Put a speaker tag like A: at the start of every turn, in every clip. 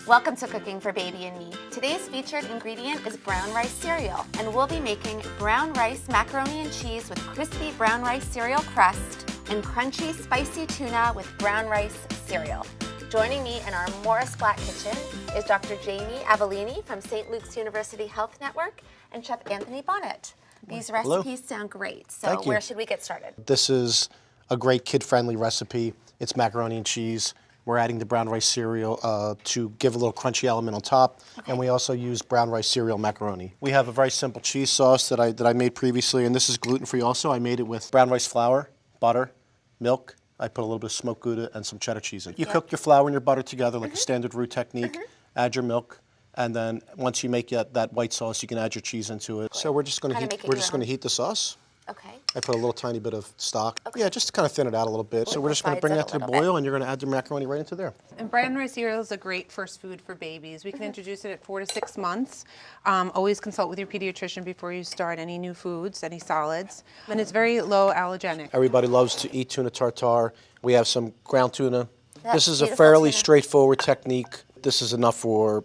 A: Welcome to Cooking for Baby and Me. Today's featured ingredient is brown rice cereal, and we'll be making brown rice macaroni and cheese with crispy brown rice cereal crust and crunchy spicy tuna with brown rice cereal. Joining me in our Morris Black kitchen is Dr. Jami Avellini from St. Luke's University Health Network and Chef Anthony Bonett. These recipes sound great, so where should we get started?
B: This is a great kid-friendly recipe. It's macaroni and cheese. We're adding the brown rice cereal to give a little crunchy element on top, and we also use brown rice cereal macaroni. We have a very simple cheese sauce that I made previously, and this is gluten-free also. I made it with brown rice flour, butter, milk. I put a little bit of smoked Gouda and some cheddar cheese in. You cook your flour and your butter together like a standard roux technique, add your milk, and then once you make that white sauce, you can add your cheese into it. So we're just going to heat the sauce.
A: Okay.
B: I put a little tiny bit of stock. Okay. Yeah, just to kind of thin it out a little bit. So we're just going to bring that to the boil, and you're going to add the macaroni right into there.
C: And brown rice cereal is a great first food for babies. We can introduce it at 4 to 6 months. Always consult with your pediatrician before you start any new foods, any solids. And it's very low allergenic.
B: Everybody loves to eat tuna tartare. We have some ground tuna. This is a fairly straightforward technique. This is enough for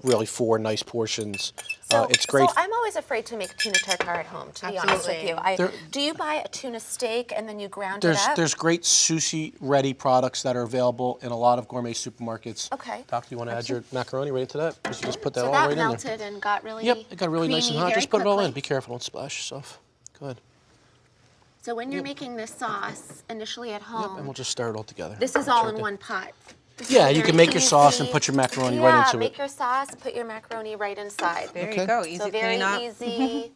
B: really 4 nice portions. It's great.
A: So I'm always afraid to make tuna tartare at home, to be honest with you. Do you buy a tuna steak and then you ground it up?
B: There's great sushi-ready products that are available in a lot of gourmet supermarkets.
A: Okay.
B: Doc, do you want to add your macaroni right into that? Just put that all right in there.
A: So that melted and got really
B: Yep, it got really nice and hot. Just put it all in.
A: quickly.
B: Be careful, don't splash yourself. Go ahead.
A: So when you're making this sauce initially at home,
B: Yep, and we'll just stir it all together.
A: this is all in one pot.
B: Yeah, you can make your sauce and put your macaroni right into it.
A: Yeah, make your sauce, put your macaroni right inside.
C: There you go, easy
A: So
C: to
A: very
C: clean up.
A: easy,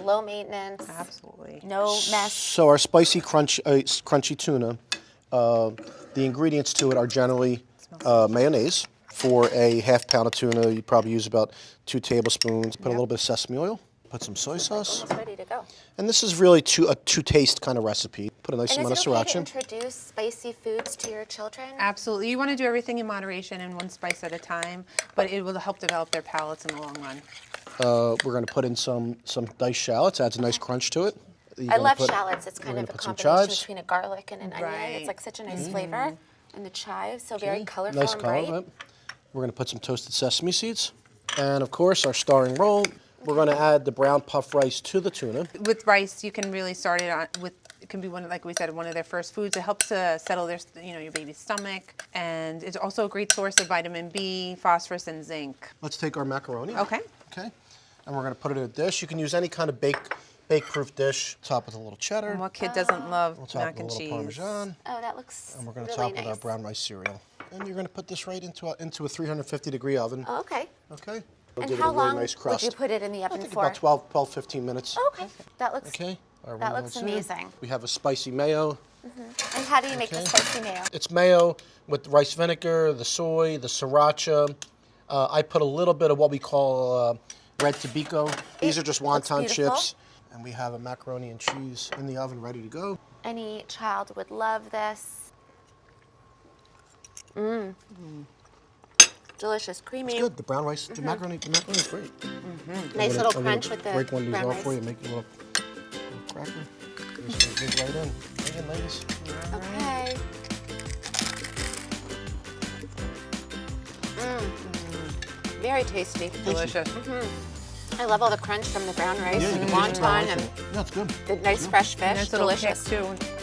A: low maintenance,
C: Absolutely.
A: no mess.
B: So our spicy crunchy tuna, the ingredients to it are generally mayonnaise. For a half pound of tuna, you probably use about 2 tablespoons. Put a little bit of sesame oil. Put some soy sauce.
A: Almost ready to go.
B: And this is really a two-taste kind of recipe. Put a nice amount of
A: And is it okay
B: sriracha.
A: to introduce spicy foods to your children?
C: Absolutely. You want to do everything in moderation and 1 spice at a time, but it will help develop their palates in the long run.
B: We're going to put in some diced shallots. Adds a nice crunch to it.
A: I love shallots. It's kind of a
B: put some
A: combination
B: chives.
A: between a garlic and an onion. It's
C: Right.
A: like such a nice flavor. And the chives, so very colorful
B: Nice
A: and
B: color,
A: bright.
B: right? We're going to put some toasted sesame seeds. And of course, our starring roll. We're going to add the brown puff rice to the tuna.
C: With rice, you can really start it on with. It can be like we said, one of their first foods. It helps to settle their, your baby's stomach, and it's also a great source of vitamin B, phosphorus, and zinc.
B: Let's take our macaroni.
C: Okay.
B: Okay. And we're going to put it in a dish. You can use any kind of bake-proof dish. Top with a little cheddar.
C: And what kid doesn't love
B: We'll top
C: mac
B: with a
C: and
B: little
C: cheese?
B: Parmesan.
A: Oh, that looks
B: And we're going to
A: really
B: top with
A: nice.
B: our brown rice cereal. And you're going to put this right into a 350-degree oven.
A: Oh, okay.
B: Okay. We'll
A: And
B: give
A: how
B: it a really
A: long
B: nice crust.
A: would you put it in the
B: I
A: oven
B: think
A: for?
B: about 12, 15 minutes.
A: Oh, okay. That looks
B: Okay. Our
A: that
B: one
A: looks
B: goes in.
A: amazing.
B: We have a spicy mayo.
A: And how do you make the spicy mayo?
B: It's mayo with rice vinegar, the soy, the sriracha. I put a little bit of what we call red Tobacco. These are just wonton
A: beautiful.
B: chips. And we have a macaroni and cheese in the oven ready to go.
A: Any child would love this. Mmm. Delicious, creamy.
B: It's good. The brown rice, the macaroni is great.
A: Nice little crunch with the
B: break one of these
A: brown
B: off
A: rice.
B: for you, make a little cracker. Just gonna dig right in. Right in, ladies.
A: Okay. Very tasty.
C: Delicious.
A: I love all the crunch from the brown rice and the wonton and
B: Yeah, it's good.
A: the nice fresh fish.
C: Nice little kick
A: Delicious.
C: too.